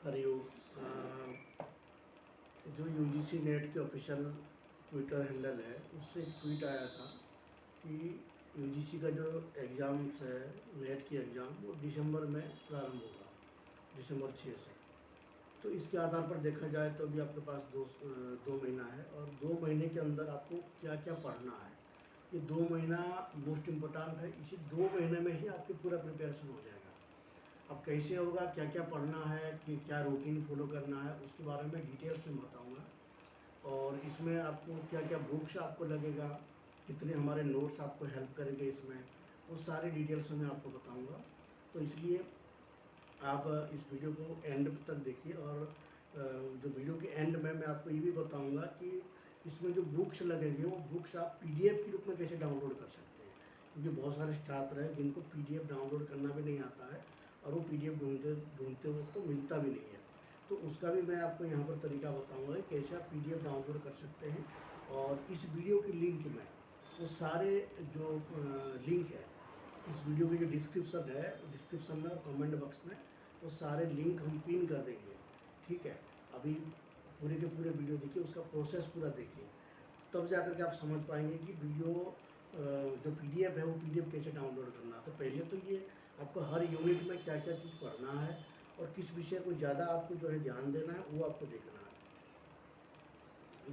हरिओम। जो UGC net के official Twitter handle है उससे एक ट्वीट आया था कि यूजीसी का जो एग्ज़ाम्स है नेट की एग्ज़ाम वो दिसंबर में प्रारंभ होगा, दिसंबर 6 से। तो इसके आधार पर देखा जाए तो अभी आपके पास दो महीना है और 2 महीने के अंदर आपको क्या क्या पढ़ना है। ये 2 महीना मोस्ट इम्पोर्टेंट है, इसी 2 महीने में ही आपकी पूरा प्रिपरेशन हो जाएगा। अब कैसे होगा, क्या क्या पढ़ना है, कि क्या रूटीन फॉलो करना है, उसके बारे में डिटेल्स में बताऊंगा। और इसमें आपको क्या क्या बुक्स आपको लगेगा, कितने हमारे नोट्स आपको हेल्प करेंगे इसमें, वो सारी डिटेल्स में मैं आपको बताऊंगा। तो इसलिए आप इस वीडियो को एंड तक देखिए। और जो वीडियो के एंड में मैं आपको ये भी बताऊंगा कि इसमें जो बुक्स लगेंगे वो बुक्स आप पीडीएफ के रूप में कैसे डाउनलोड कर सकते हैं, क्योंकि बहुत सारे छात्र हैं जिनको पीडीएफ डाउनलोड करना भी नहीं आता है और वो पीडीएफ ढूंढते हुए तो मिलता भी नहीं है। तो उसका भी मैं आपको यहाँ पर तरीका बताऊँगा कि कैसे आप पीडीएफ डाउनलोड कर सकते हैं। और इस वीडियो के लिंक में वो सारे जो लिंक है, इस वीडियो की जो डिस्क्रिप्शन है, डिस्क्रिप्शन में और कमेंट बॉक्स में वो सारे लिंक हम पिन कर देंगे। ठीक है, अभी पूरे के पूरे वीडियो देखिए, उसका प्रोसेस पूरा देखिए, तब जा कर के आप समझ पाएंगे कि वीडियो जो पीडीएफ है वो पीडीएफ कैसे डाउनलोड करना। तो पहले तो ये आपको हर यूनिट में क्या क्या चीज़ पढ़ना है और किस विषय को ज़्यादा आपको जो है ध्यान देना है वो आपको देखना है।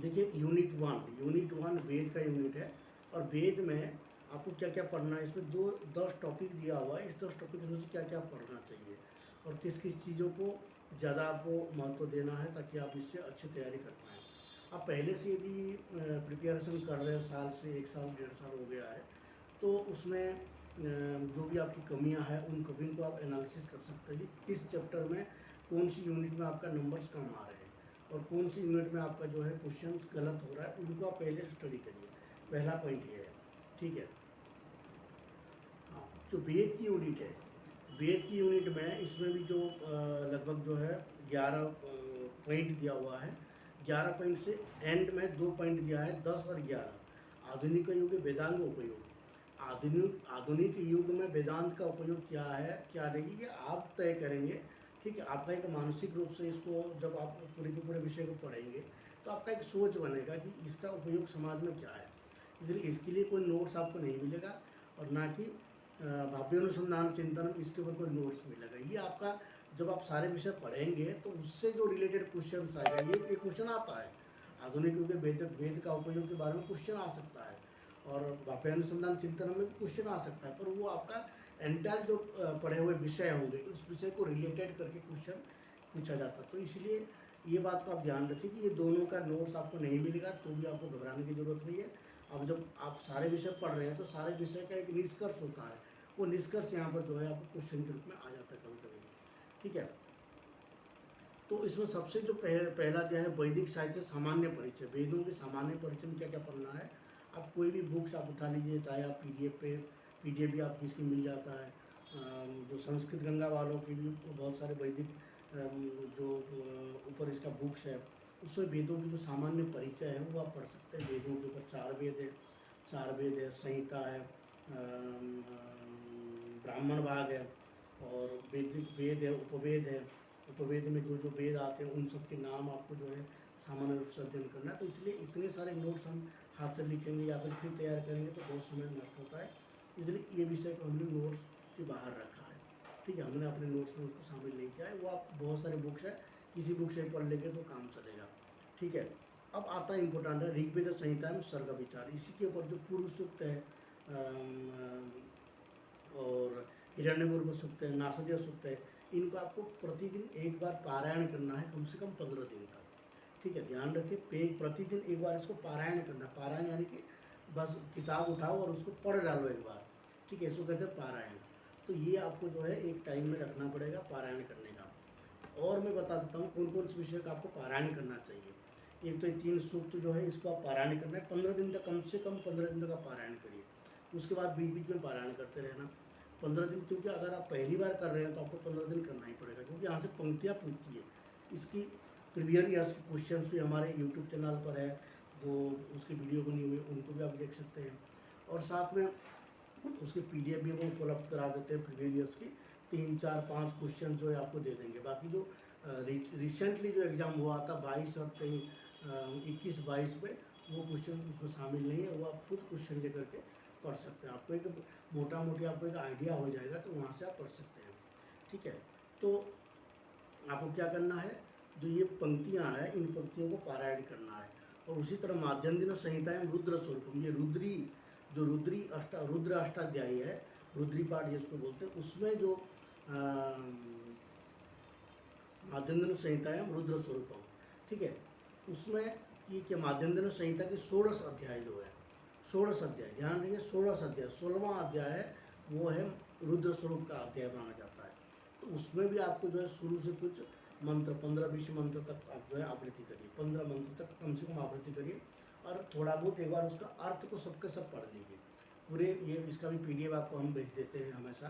देखिए यूनिट 1 वेद का यूनिट है और वेद में आपको क्या क्या पढ़ना है। इसमें 10 टॉपिक दिया हुआ है, इस 10 टॉपिक में से क्या क्या पढ़ना चाहिए और किस किस चीज़ों को ज़्यादा आपको महत्व देना है ताकि आप इससे अच्छी तैयारी कर पाएँ। आप पहले से यदि प्रिपरेशन कर रहे हैं, साल से 1 साल 1.5 साल हो गया है, तो उसमें जो भी आपकी कमियां हैं उन कमियों को आप एनालिसिस कर सकते हैं कि किस चैप्टर में कौन सी यूनिट में आपका नंबर्स कम आ रहे हैं और कौन सी यूनिट में आपका जो है क्वेश्चंस गलत हो रहा है, उनको आप पहले स्टडी करिए। पहला पॉइंट ये है। ठीक है। हाँ, जो वेद की यूनिट है, वेद की यूनिट में इसमें भी जो लगभग जो है 11 पॉइंट दिया हुआ है। 11 पॉइंट से एंड में 2 पॉइंट दिया है, 10 और 11। आधुनिक युग वेदांग उपयोग। आधुनिक युग में वेदांत का उपयोग क्या है क्या नहीं, ये आप तय करेंगे। ठीक है, आपका एक मानसिक रूप से इसको जब आप पूरे के पूरे विषय को पढ़ेंगे तो आपका एक सोच बनेगा कि इसका उपयोग समाज में क्या है। इसलिए इसके लिए कोई नोट्स आपको नहीं मिलेगा और ना कि भाव्य अनुसंधान चिंतन, इसके ऊपर कोई नोट्स मिलेगा। ये आपका जब आप सारे विषय पढ़ेंगे तो उससे जो रिलेटेड क्वेश्चन आएगा, ये एक क्वेश्चन आता है आधुनिक युग में वेद का उपयोग के बारे में क्वेश्चन आ सकता है और भाव्य अनुसंधान चिंतन में भी क्वेश्चन आ सकता है, पर वो आपका एंटायर जो पढ़े हुए विषय होंगे उस विषय को रिलेटेड करके क्वेश्चन पूछा जाता है। तो इसलिए ये बात को आप ध्यान रखिए कि ये दोनों का नोट्स आपको नहीं मिलेगा तो भी आपको घबराने की ज़रूरत नहीं है। अब जब आप सारे विषय पढ़ रहे हैं तो सारे विषय का एक निष्कर्ष होता है, वो निष्कर्ष यहाँ पर जो है आपको क्वेश्चन के रूप में आ जाता है कभी कभी। ठीक है, तो इसमें सबसे जो पहला दिया है वैदिक साहित्य सामान्य परिचय। वेदों के सामान्य परिचय में क्या क्या पढ़ना है। आप कोई भी बुक्स आप उठा लीजिए, चाहे आप पीडीएफ भी आपकी इसकी मिल जाता है। जो संस्कृत गंगा वालों की भी बहुत सारे वैदिक जो ऊपर इसका बुक्स है, उसमें वेदों की जो सामान्य परिचय है वो आप पढ़ सकते हैं। वेदों के ऊपर 4 वेद है, संहिता है, ब्राह्मण भाग है और वैदिक वेद है, उपवेद है। उपवेद में जो जो वेद आते हैं उन सब के नाम आपको जो है सामान्य रूप से अध्ययन करना है। तो इसलिए इतने सारे नोट्स हम हाथ से लिखेंगे या फिर तैयार करेंगे तो बहुत समय नष्ट होता है। इसलिए ये विषय को हमने नोट्स के बाहर रखा है। ठीक है, हमने अपने नोट्स में उसको शामिल नहीं किया है। वो आप बहुत सारे बुक्स है, किसी बुक से पढ़ लेंगे तो काम चलेगा। ठीक है, अब आता है इम्पोर्टेंट है ऋग्वेद संहिता में सर्ग विचार। इसी के ऊपर जो पूर्व सूक्त है और हिरण्यगर्भ सूक्त है, नासदीय सूक्त है, इनको आपको प्रतिदिन एक बार पारायण करना है, कम से कम 15 दिन तक। ठीक है, ध्यान रखिए प्रतिदिन एक बार इसको पारायण करना। पारायण यानी कि बस किताब उठाओ और उसको पढ़ डालो एक बार। ठीक है, इसको कहते हैं पारायण। तो ये आपको जो है एक टाइम में रखना पड़ेगा पारायण करने का। और मैं बता देता हूँ कौन कौन से विषय का आपको पारायण करना चाहिए। एक तो ये 3 सूक्त जो है इसको आप पारायण करना है 15 दिन तक, कम से कम 15 दिन तक आप पारायण करिए। उसके बाद बीच बीच में पारायण करते रहना 15 दिन, क्योंकि अगर आप पहली बार कर रहे हैं तो आपको 15 दिन करना ही पड़ेगा, क्योंकि यहाँ से पंक्तियाँ पूछती है। इसकी प्रीवियस ईयर्स के क्वेश्चंस भी हमारे यूट्यूब चैनल पर है, जो उसकी वीडियो बनी हुई है उनको भी आप देख सकते हैं। और साथ में उसके पीडीएफ भी वो उपलब्ध करा देते हैं प्रीवियस ईयर्स की। 3 4 5 क्वेश्चन जो है आपको दे देंगे। बाकी जो रिसेंटली जो एग्ज़ाम हुआ था 22 और 21-22 में, वो क्वेश्चन उसमें शामिल नहीं है। वो आप खुद क्वेश्चन लेकर के पढ़ सकते हैं। आपको एक मोटा मोटी आपको एक आइडिया हो जाएगा, तो वहाँ से आप पढ़ सकते हैं। ठीक है, तो आपको क्या करना है, जो ये पंक्तियाँ हैं इन पंक्तियों को पारायण करना है। और उसी तरह माध्यम दिन संहिताएं रुद्र स्वरूपम, ये रुद्र अष्टाध्यायी है, रुद्री पाठ जिसको बोलते हैं, उसमें जो माध्यम दिन संहिताएं रुद्र स्वरूपम, ठीक है, उसमें ये क्या माध्यम दिन संहिता की 16 अध्याय जो है, 16 अध्याय, ध्यान रखिए 16 अध्याय, 16वां अध्याय है वो है रुद्र स्वरूप का अध्याय माना जाता है। तो उसमें भी आपको जो है शुरू से कुछ मंत्र 15-20 मंत्र तक आप जो है आवृत्ति करिए, 15 मंत्र तक कम से कम आवृत्ति करिए, और थोड़ा बहुत एक बार उसका अर्थ को सबके सब पढ़ लीजिए पूरे। ये इसका भी PDF आपको हम भेज देते हैं हमेशा,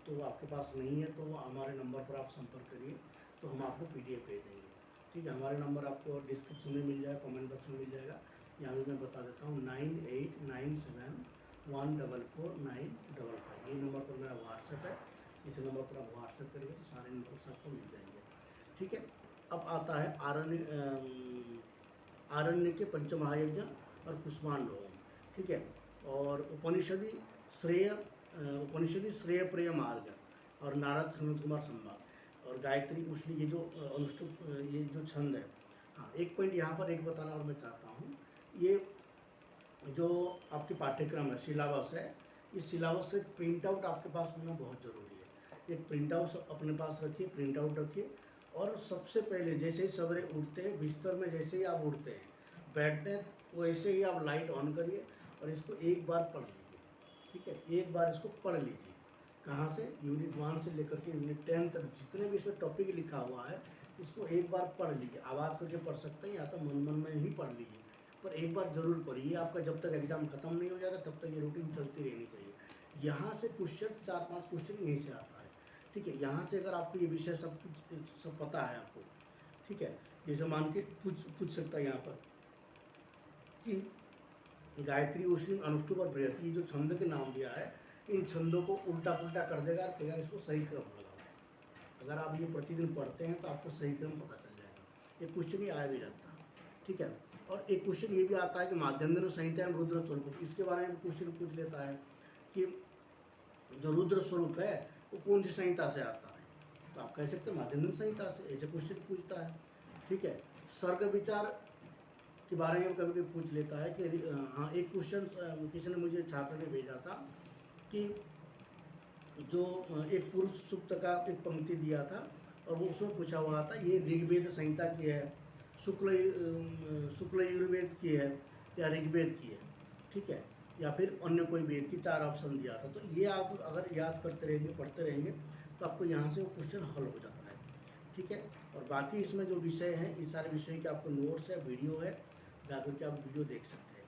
तो आपके पास नहीं है तो हमारे नंबर पर आप संपर्क करिए, तो हम आपको PDF भेज देंगे। ठीक है, हमारे नंबर आपको डिस्क्रिप्शन में मिल जाएगा, कमेंट बॉक्स में मिल जाएगा। यहाँ भी मैं बता देता हूँ 9897144955, ये नंबर पर मेरा व्हाट्सएप है। इस नंबर पर आप व्हाट्सएप करेंगे तो सारे नंबर आपको मिल जाएंगे। ठीक है, अब आता है आरण्य के पंचमहायज्ञ और कुष्मांड होम। ठीक है, और उपनिषदि श्रेय प्रिय मार्ग और नारद सनत कुमार संवाद और गायत्री उष्णी, ये जो अनुष्टुप, ये जो छंद है। हाँ, एक पॉइंट यहाँ पर एक बताना और मैं चाहता हूँ, ये जो आपके पाठ्यक्रम है, सिलेबस है, इस सिलेबस से प्रिंट आउट आपके पास होना बहुत ज़रूरी है। एक प्रिंट आउट अपने पास रखिए, प्रिंट आउट रखिए, और सबसे पहले जैसे ही सवेरे उठते हैं, बिस्तर में जैसे ही आप उठते हैं, बैठते हैं, वैसे ही आप लाइट ऑन करिए और इसको एक बार पढ़ लीजिए। ठीक है, एक बार इसको पढ़ लीजिए। कहाँ से, यूनिट 1 से लेकर के यूनिट 10 तक जितने भी इसमें टॉपिक लिखा हुआ है, इसको एक बार पढ़ लीजिए। आवाज़ करके पढ़ सकते हैं या तो मन में ही पढ़ लीजिए, पर एक बार ज़रूर पढ़िए। आपका जब तक एग्ज़ाम ख़त्म नहीं हो जाता तब तक ये रूटीन चलती रहनी चाहिए। यहाँ से क्वेश्चन 4-5 क्वेश्चन यहीं से आता है। ठीक है, यहाँ से अगर आपको ये विषय सब कुछ सब पता है आपको, ठीक है, जैसे मान के पूछ सकता है यहाँ पर कि गायत्री उष्णी अनुष्टुप और बृहति, ये जो छंद के नाम दिया है, इन छंदों को उल्टा पुल्टा कर देगा और कहेगा इसको सही क्रम लगाओ। अगर आप ये प्रतिदिन पढ़ते हैं तो आपको सही क्रम पता चल जाएगा। ये क्वेश्चन ही आया भी रहता है। ठीक है, और एक क्वेश्चन ये भी आता है कि माध्यम दिन संहिता में रुद्र स्वरूप, इसके बारे में क्वेश्चन पूछ लेता है कि जो रुद्र स्वरूप है वो कौन सी संहिता से आता है, तो आप कह सकते हैं माध्यम दिन संहिता से, ऐसे क्वेश्चन पूछता है। ठीक है, सर्ग विचार के बारे में कभी कभी पूछ लेता है कि हाँ, एक क्वेश्चन किसी ने मुझे छात्र ने भेजा था कि जो एक पुरुष सूक्त का एक पंक्ति दिया था और वो उसमें पूछा हुआ था ये ऋग्वेद संहिता की है, शुक्ल यजुर्वेद की है या ऋग्वेद की है। ठीक है, या फिर अन्य कोई वेद की, 4 ऑप्शन दिया था। तो ये आप अगर याद करते रहेंगे, पढ़ते रहेंगे, तो आपको यहाँ से वो क्वेश्चन हल हो जाता है। ठीक है, और बाकी इसमें जो विषय हैं, इस सारे विषय के आपको नोट्स है, वीडियो है, जाकर के आप वीडियो देख सकते हैं।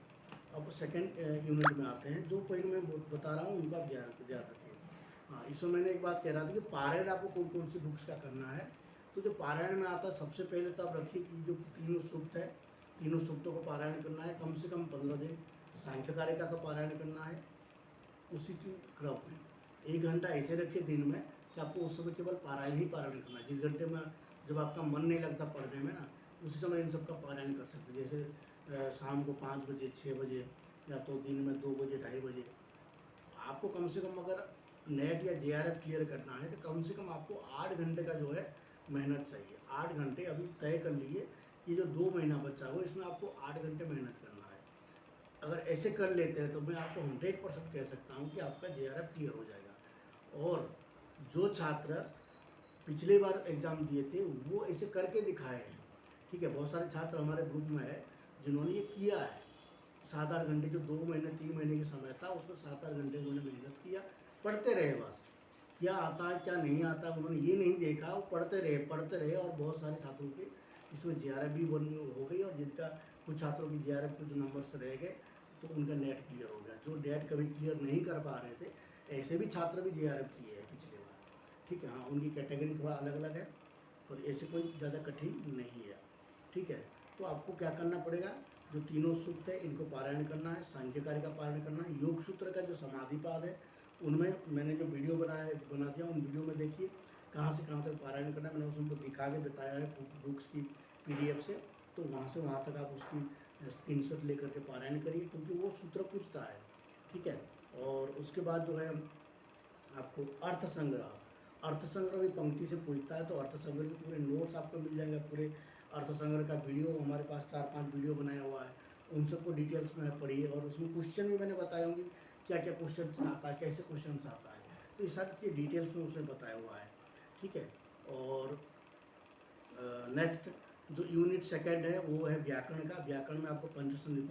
अब सेकंड यूनिट में आते हैं। जो पॉइंट मैं बता रहा हूँ उनको आप ध्यान रखिए। हाँ, इसमें मैंने एक बात कह रहा था कि पारायण आपको कौन कौन सी बुक्स का करना है। तो जो पारायण में आता है, सबसे पहले तो आप रखिए कि जो तीनों सूक्त है, तीनों सूक्तों को पारायण करना है कम से कम 15 दिन। सांख्य कारिका का पारायण करना है उसी की क्रम में। 1 घंटा ऐसे रखिए दिन में कि आपको उस समय केवल पारायण ही पारायण करना है। जिस घंटे में जब आपका मन नहीं लगता पढ़ने में ना, उसी समय इन सब का पारायण कर सकते हैं। जैसे शाम को 5 बजे, 6 बजे, या तो दिन में 2 बजे, 2:30 बजे। आपको कम से कम अगर नेट या JRF क्लियर करना है तो कम से कम आपको 8 घंटे का जो है मेहनत चाहिए। 8 घंटे अभी तय कर लिए कि जो 2 महीना बचा हो इसमें आपको 8 घंटे मेहनत करना है। अगर ऐसे कर लेते हैं तो मैं आपको 100% कह सकता हूँ कि आपका JRF क्लियर हो जाएगा। और जो छात्र पिछले बार एग्ज़ाम दिए थे वो ऐसे करके दिखाए हैं। ठीक है, बहुत सारे छात्र हमारे ग्रुप में है जिन्होंने ये किया है। 7-8 घंटे, जो 2 महीने 3 महीने की समय था उसमें 7-8 घंटे उन्होंने मेहनत किया, पढ़ते रहे। बस क्या आता है क्या नहीं आता उन्होंने ये नहीं देखा, वो पढ़ते रहे। और बहुत सारे छात्रों के इसमें JRF भी बन हो गई, और जिनका कुछ छात्रों की JRF कुछ नंबर्स रह गए तो उनका नेट क्लियर हो गया। जो नेट कभी क्लियर नहीं कर पा रहे थे, ऐसे भी छात्र भी JRF किए हैं पिछले बार। ठीक है, हाँ, उनकी कैटेगरी थोड़ा अलग अलग है, पर ऐसे कोई ज़्यादा कठिन नहीं है। ठीक है, तो आपको क्या करना पड़ेगा, जो तीनों सूक्त है इनको पारायण करना है, सांख्यकारी का पारायण करना है। योग सूत्र का जो समाधिपाद है उनमें मैंने जो वीडियो बना दिया, उन वीडियो में देखिए। कहाँ से कहाँ तक पारायण करना है, मैंने उसको दिखा के बताया है बुक्स की PDF से। तो वहाँ से वहाँ तक आप उसकी स्क्रीनशॉट लेकर के पारायण करिए, क्योंकि वो सूत्र पूछता है, ठीक है। और उसके बाद जो है आपको अर्थ संग्रह भी पंक्ति से पूछता है, तो अर्थ संग्रह के पूरे नोट्स आपको मिल जाएंगे। पूरे अर्थ संग्रह का वीडियो हमारे पास 4-5 वीडियो बनाया हुआ है, उन सबको डिटेल्स में पढ़िए। और उसमें क्वेश्चन भी मैंने बताया होंगी क्या क्या क्वेश्चन आता है, कैसे क्वेश्चन आता है, तो ये सारी चीज़ें डिटेल्स में उसमें बताया हुआ है, ठीक है। और नेक्स्ट जो यूनिट सेकंड है वो है व्याकरण का। व्याकरण में आपको पंचसंधि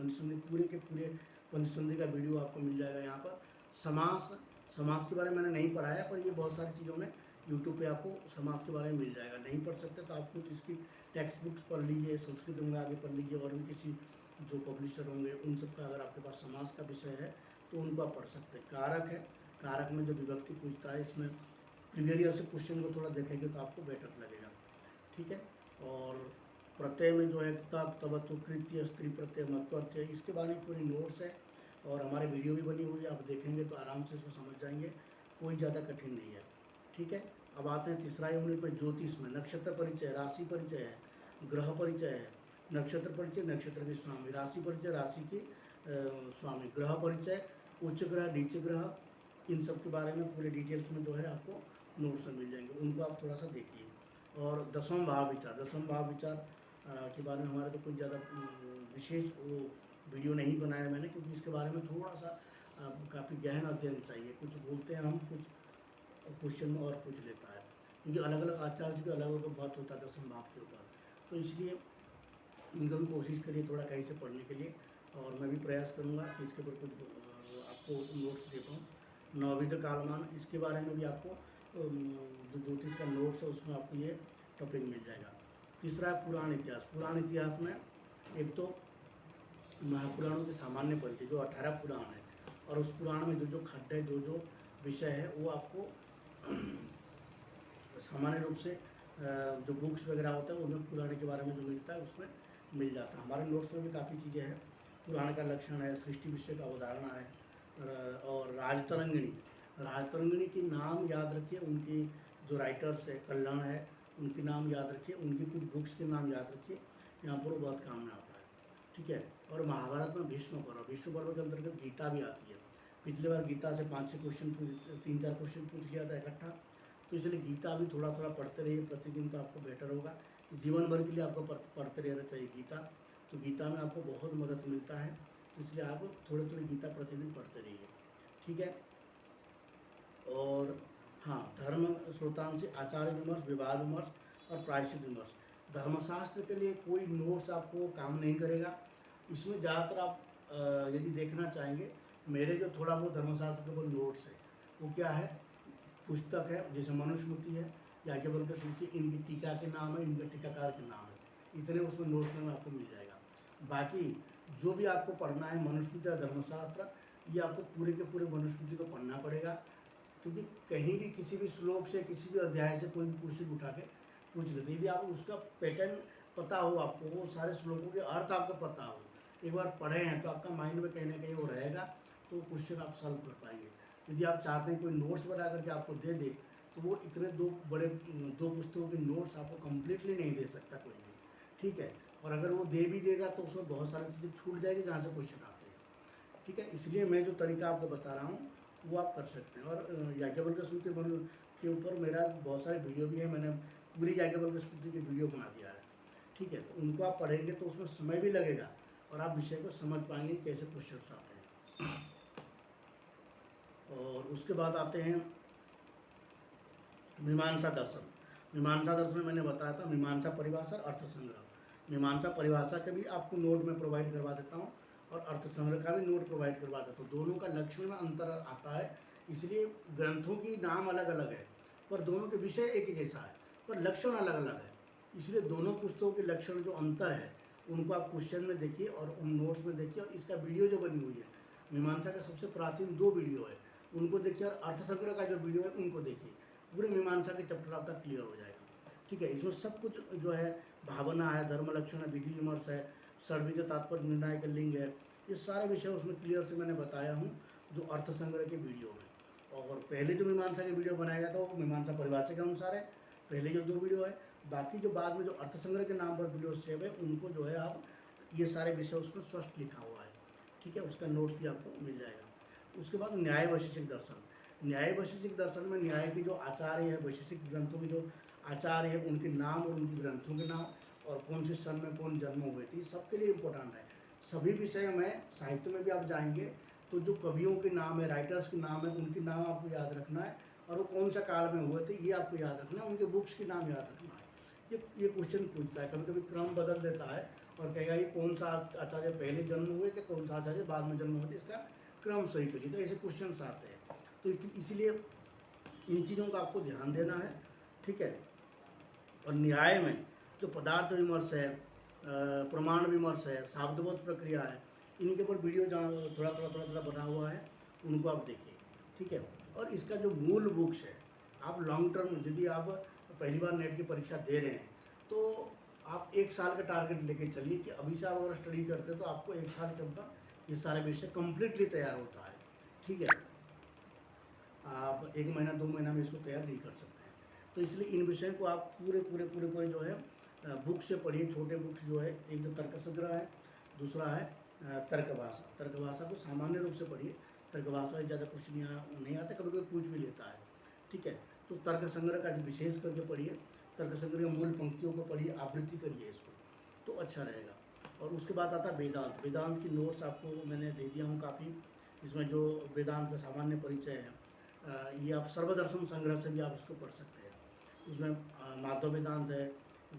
पूरे के पूरे पंचसंधि का वीडियो आपको मिल जाएगा यहाँ पर। समास के बारे में मैंने नहीं पढ़ाया, पर ये बहुत सारी चीज़ों में यूट्यूब पे आपको समास के बारे में मिल जाएगा। नहीं पढ़ सकते तो आप कुछ इसकी टेक्स्ट बुक्स पढ़ लीजिए, संस्कृत होंगे आगे पढ़ लीजिए, और भी किसी जो पब्लिशर होंगे उन सब का अगर आपके पास समास का विषय है तो उनको आप पढ़ सकते हैं। कारक है, कारक में जो विभक्ति पूछता है, इसमें प्रीवियस ईयर से क्वेश्चन को थोड़ा देखेंगे तो आपको बेटर लगेगा, ठीक है। और प्रत्यय में जो है तब, तबत्व, कृत्य, स्त्री प्रत्यय, मत्वर्थ, इसके बारे में पूरी नोट्स है और हमारे वीडियो भी बनी हुई है, आप देखेंगे तो आराम से इसको समझ जाएंगे, कोई ज़्यादा कठिन नहीं है, ठीक है। अब आते हैं तीसरा यूनिट में ज्योतिष में। नक्षत्र परिचय, राशि परिचय है, ग्रह परिचय है। नक्षत्र परिचय, नक्षत्र के स्वामी, राशि परिचय, राशि के स्वामी, ग्रह परिचय, उच्च ग्रह, नीचे ग्रह, इन सब के बारे में पूरे डिटेल्स में जो है आपको नोट्स में मिल जाएंगे, उनको आप थोड़ा सा देखिए। और दसवां भाव विचार के बारे में हमारे तो कोई ज़्यादा विशेष वो वीडियो नहीं बनाया मैंने, क्योंकि इसके बारे में थोड़ा सा काफ़ी गहन अध्ययन चाहिए। कुछ बोलते हैं हम, कुछ क्वेश्चन में और पूछ लेता है, क्योंकि अलग अलग आचार्य के अलग अलग बात होता है दसम भाव के ऊपर, तो इसलिए इनको भी कोशिश करिए थोड़ा कहीं से पढ़ने के लिए। और मैं भी प्रयास करूँगा कि इसके ऊपर कुछ आपको नोट्स दे पाऊँ। नवविध कालमान, इसके बारे में भी आपको जो ज्योतिष का नोट्स है उसमें आपको ये टॉपिक मिल जाएगा। तीसरा है पुराण इतिहास। पुराण इतिहास में एक तो महापुराणों के सामान्य परिचय, जो 18 पुराण है, और उस पुराण में जो जो खड्ड है, जो जो विषय है, वो आपको सामान्य रूप से जो बुक्स वगैरह होता है उनमें पुराण के बारे में जो मिलता है उसमें मिल जाता है। हमारे नोट्स में भी काफ़ी चीज़ें हैं। पुराण का लक्षण है, सृष्टि विषय का अवधारणा है, और राजतरंगिणी के नाम याद रखिए, उनकी जो राइटर्स है, कल्याण है, उनके नाम याद रखिए, उनकी कुछ बुक्स के नाम याद रखिए, यहाँ पर वो बहुत काम में आता है, ठीक है। और महाभारत में भीष्म पर्व के अंतर्गत गीता भी आती है। पिछली बार गीता से 5-6 क्वेश्चन 3-4 क्वेश्चन पूछ लिया था इकट्ठा, तो इसलिए गीता भी थोड़ा थोड़ा पढ़ते रहिए प्रतिदिन, तो आपको बेटर होगा। जीवन भर के लिए आपको पढ़ते रहना चाहिए गीता, तो गीता में आपको बहुत मदद मिलता है, तो इसलिए आप थोड़े थोड़े गीता प्रतिदिन पढ़ते रहिए, ठीक है। और हाँ, धर्म श्रोतांश, आचार्य विमर्श, विवाद विमर्श और प्रायश्चित विमर्श। धर्मशास्त्र के लिए कोई नोट्स आपको काम नहीं करेगा। इसमें ज़्यादातर आप यदि देखना चाहेंगे, मेरे जो थोड़ा बहुत धर्मशास्त्र के ऊपर नोट्स है वो क्या है, पुस्तक है, जैसे मनुस्मृति है, याज्ञवल्क्य स्मृति, इनकी टीका के नाम है, इनके टीकाकार के नाम है, इतने उसमें नोट्स में आपको मिल जाएगा। बाकी जो भी आपको पढ़ना है मनुस्मृति या धर्मशास्त्र, ये आपको पूरे के पूरे मनुस्मृति को पढ़ना पड़ेगा, क्योंकि कहीं भी किसी भी श्लोक से, किसी भी अध्याय से कोई भी क्वेश्चन उठा के पूछ लेते। यदि आप उसका पैटर्न पता हो, आपको वो सारे श्लोकों के अर्थ आपको पता हो, एक बार पढ़े हैं तो आपका माइंड में कहीं ना कहीं वो रहेगा, तो क्वेश्चन आप सॉल्व कर पाएंगे। यदि आप चाहते हैं कोई नोट्स बना करके आपको दे दे, तो वो इतने दो पुस्तकों के नोट्स आपको कम्प्लीटली नहीं दे सकता कोई भी, ठीक है। और अगर वो दे भी देगा तो उसमें बहुत सारी चीज़ें छूट जाएगी जहाँ से क्वेश्चन आते हैं, ठीक है। इसलिए मैं जो तरीका आपको बता रहा हूँ वो आप कर सकते हैं। और याज्ञवल्क्य स्मृति के ऊपर मेरा बहुत सारे वीडियो भी है, मैंने पूरी याज्ञवल्क्य स्मृति की वीडियो बना दिया है, ठीक है। तो उनको आप पढ़ेंगे तो उसमें समय भी लगेगा और आप विषय को समझ पाएंगे कैसे क्वेश्चन आते हैं। और उसके बाद आते हैं मीमांसा दर्शन। मीमांसा दर्शन में मैंने बताया था मीमांसा परिभाषा, अर्थ संग्रह। मीमांसा परिभाषा के भी आपको नोट में प्रोवाइड करवा देता हूँ और अर्थ संग्रह का भी नोट प्रोवाइड करवा देता हूँ। दोनों का लक्षण में अंतर आता है, इसलिए ग्रंथों की नाम अलग अलग है पर दोनों के विषय एक ही जैसा है, पर लक्षण अलग अलग है। इसलिए दोनों पुस्तकों के लक्षण जो अंतर है उनको आप क्वेश्चन में देखिए और उन नोट्स में देखिए, और इसका वीडियो जो बनी हुई है, मीमांसा का सबसे प्राचीन 2 वीडियो है, उनको देखिए, और अर्थ संग्रह का जो वीडियो है उनको देखिए। पूरे मीमांसा के चैप्टर आपका क्लियर हो जाएगा, ठीक है। इसमें सब कुछ जो है, भावना है, धर्म लक्षण है, विधि विमर्श है, षड्विध तात्पर्य, निर्णायक लिंग है, ये सारे विषय उसमें क्लियर से मैंने बताया हूँ जो अर्थ संग्रह के वीडियो में। और पहले जो मीमांसा की वीडियो बनाया गया था वो मीमांसा परिभाषा के अनुसार है, पहले जो 2 वीडियो है। बाकी जो बाद में जो अर्थ संग्रह के नाम पर वीडियो सेव है उनको जो है आप ये सारे विषय उसमें स्पष्ट लिखा हुआ है, ठीक है, उसका नोट्स भी आपको मिल जाएगा। उसके बाद न्याय वैशेषिक दर्शन। न्याय वैशेषिक दर्शन में न्याय के जो आचार्य है, वैशेषिक ग्रंथों के जो आचार्य है उनके नाम और उनके ग्रंथों के नाम और कौन से सन में कौन जन्म हुए थे, सबके लिए इम्पोर्टेंट है। सभी विषयों में साहित्य में भी आप जाएंगे तो जो कवियों के नाम है, राइटर्स के नाम है, उनके नाम आपको याद रखना है और वो कौन सा काल में हुए थे ये आपको याद रखना है, उनके बुक्स के नाम याद रखना है। ये क्वेश्चन पूछता है, कभी कभी क्रम बदल देता है और कहेगा ये कौन सा आचार्य पहले जन्म हुए थे, कौन सा आचार्य बाद में जन्म हुए थे, इसका क्रम सही करिए। तो ऐसे क्वेश्चन आते हैं, तो इसीलिए इन चीज़ों का आपको ध्यान देना है, ठीक है। और न्याय में जो पदार्थ विमर्श है, प्रमाण विमर्श है, शब्दबोध प्रक्रिया है, इनके ऊपर वीडियो जहाँ थोड़ा बना हुआ है उनको आप देखिए, ठीक है। और इसका जो मूल बुक्स है, आप लॉन्ग टर्म यदि आप पहली बार नेट की परीक्षा दे रहे हैं तो आप 1 साल का टारगेट लेके चलिए कि अभी से आप अगर स्टडी करते हैं तो आपको 1 साल के अंदर ये सारे विषय कम्प्लीटली तैयार होता है, ठीक है। आप 1 महीना 2 महीना में इसको तैयार नहीं कर सकते हैं। तो इसलिए इन विषयों को आप पूरे जो है बुक से पढ़िए। छोटे बुक्स जो है, एक तो तर्क संग्रह है, दूसरा है तर्कभाषा। तर्कभाषा को सामान्य रूप से पढ़िए, तर्कभाषा में ज़्यादा कुछ नहीं आता, कभी कभी पूछ भी लेता है, ठीक है। तो तर्क संग्रह का विशेष करके पढ़िए, तर्क संग्रह मूल पंक्तियों को पढ़िए, आवृत्ति करिए इसको, तो अच्छा रहेगा। और उसके बाद आता है वेदांत। वेदांत की नोट्स आपको मैंने दे दिया हूँ काफ़ी। इसमें जो वेदांत का सामान्य परिचय है, ये आप सर्वदर्शन संग्रह से भी आप इसको पढ़ सकते हैं। उसमें माधव वेदांत है,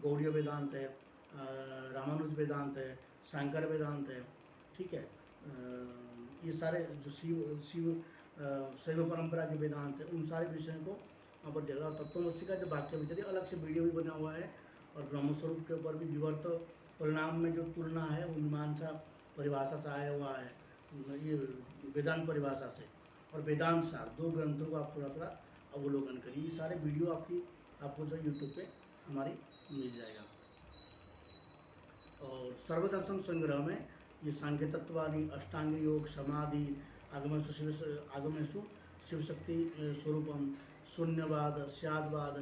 गौड़ीय वेदांत है, रामानुज वेदांत है, शंकर वेदांत है, ठीक है। ये सारे जो शैव परंपरा के वेदांत है, उन सारे विषयों को वहाँ पर देखा। तत्वमसी का जो वाक्य विचार अलग से वीडियो भी बना हुआ है, और ब्रह्मस्वरूप के ऊपर भी विवर्त परिणाम में जो तुलना है वो मीमांसा परिभाषा से आया हुआ है, ये वेदांत परिभाषा से, और वेदांत सार, 2 ग्रंथों को आप थोड़ा अवलोकन करिए। ये सारे वीडियो आपको जो यूट्यूब पे हमारी मिल जाएगा। और सर्वदर्शन संग्रह में ये सांख्य तत्वादि, अष्टांग योग, समाधि, आगमेशु शिव शक्ति स्वरूपम, शून्यवाद, स्यादवाद,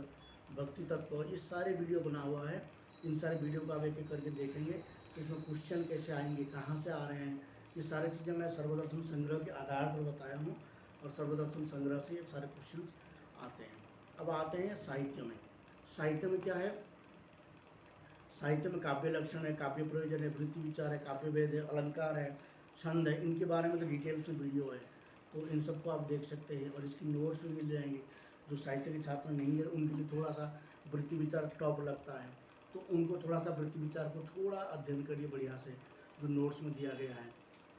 भक्ति तत्व, ये सारे वीडियो बना हुआ है। इन सारे वीडियो को आप एक करके देखेंगे तो इसमें क्वेश्चन कैसे आएंगे, कहाँ से आ रहे हैं, ये सारी चीज़ें मैं सर्वदर्शन संग्रह के आधार पर बताया हूँ, और सर्वदर्शन संग्रह से ये सारे क्वेश्चन आते हैं। अब आते हैं साहित्य में। साहित्य में क्या है? साहित्य में काव्य लक्षण है, काव्य प्रयोजन है, वृत्ति विचार है, काव्य भेद है, अलंकार है, छंद है, इनके बारे में तो डिटेल्स में वीडियो है, तो इन सबको आप देख सकते हैं। और इसकी नोट्स भी मिल जाएंगे। जो साहित्य के छात्र नहीं है उनके लिए थोड़ा सा वृत्ति विचार टॉप लगता है, तो उनको थोड़ा सा वृत्ति विचार को थोड़ा अध्ययन करिए बढ़िया से, जो नोट्स में दिया गया है।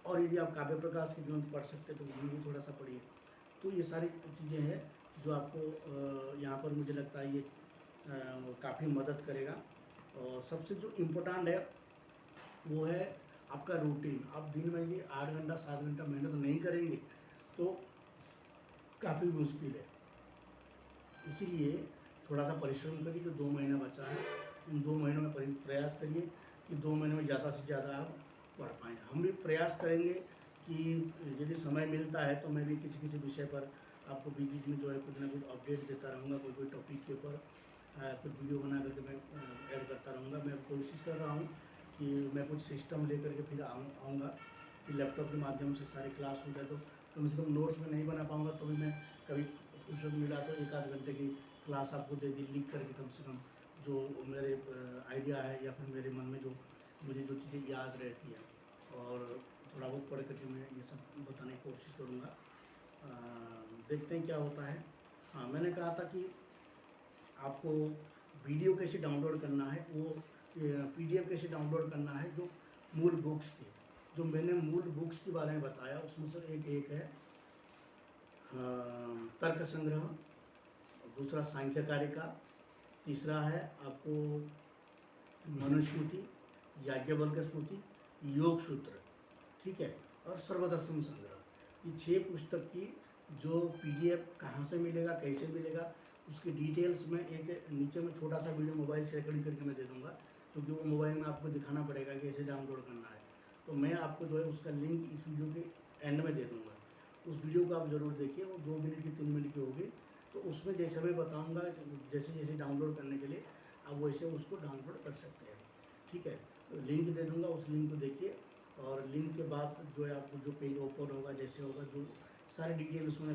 और यदि आप काव्य प्रकाश की ग्रंथ पढ़ सकते हैं तो उनमें भी थोड़ा सा पढ़िए। तो ये सारी चीज़ें हैं जो आपको यहाँ पर मुझे लगता है ये काफ़ी मदद करेगा। और सबसे जो इम्पोर्टेंट है वो है आपका रूटीन। आप दिन में यदि 8 घंटा 7 घंटा मेहनत नहीं करेंगे तो काफ़ी मुश्किल है। इसीलिए थोड़ा सा परिश्रम करिए। जो 2 महीना बचा है उन 2 महीनों में प्रयास करिए कि 2 महीने में ज़्यादा से ज़्यादा आप पढ़ पाएँ। हम भी प्रयास करेंगे कि यदि समय मिलता है तो मैं भी किसी विषय पर आपको बीच में जो है कुछ ना कुछ अपडेट देता रहूँगा। कोई टॉपिक के ऊपर कुछ वीडियो बना करके मैं ऐड करता रहूँगा। मैं कोशिश कर रहा हूँ कि मैं कुछ सिस्टम लेकर के फिर आऊँगा कि लैपटॉप के माध्यम से सारी क्लास हो जाए। तो कम से कम नोट्स में नहीं बना पाऊँगा तो भी मैं कभी फुर्सत मिला तो 1 आध घंटे की क्लास आपको दे दी, लिख करके कम से कम जो मेरे आइडिया है या फिर मेरे मन में जो मुझे जो चीज़ें याद रहती है, और थोड़ा बहुत पढ़ करके मैं ये सब बताने की कोशिश करूँगा। देखते हैं क्या होता है। हाँ, मैंने कहा था कि आपको वीडियो कैसे डाउनलोड करना है, वो PDF कैसे डाउनलोड करना है, जो मूल बुक्स के, जो मैंने मूल बुक्स के बारे में बताया उसमें से एक है तर्क संग्रह, दूसरा सांख्य कारिका, तीसरा है आपको मनुस्मृति, याज्ञवल्क्य स्मृति, योग सूत्र, ठीक है, और सर्वदर्शन संग्रह। ये 6 पुस्तक की जो PDF कहाँ से मिलेगा, कैसे मिलेगा, उसकी डिटेल्स में एक नीचे में छोटा सा वीडियो मोबाइल से रिकॉर्डिंग करके मैं दे दूँगा, क्योंकि वो मोबाइल में आपको दिखाना पड़ेगा कि ऐसे डाउनलोड करना है। तो मैं आपको जो है उसका लिंक इस वीडियो के एंड में दे दूँगा। उस वीडियो को आप ज़रूर देखिए, वो 2 मिनट की 3 मिनट की होगी। तो उसमें जैसे मैं बताऊँगा, जैसे जैसे डाउनलोड करने के लिए आप वैसे उसको डाउनलोड कर सकते हैं। ठीक है, लिंक दे दूँगा, उस लिंक को देखिए और लिंक के बाद जो है आपको जो पेज ओपन होगा, जैसे होगा, जो सारी डिटेल उसमें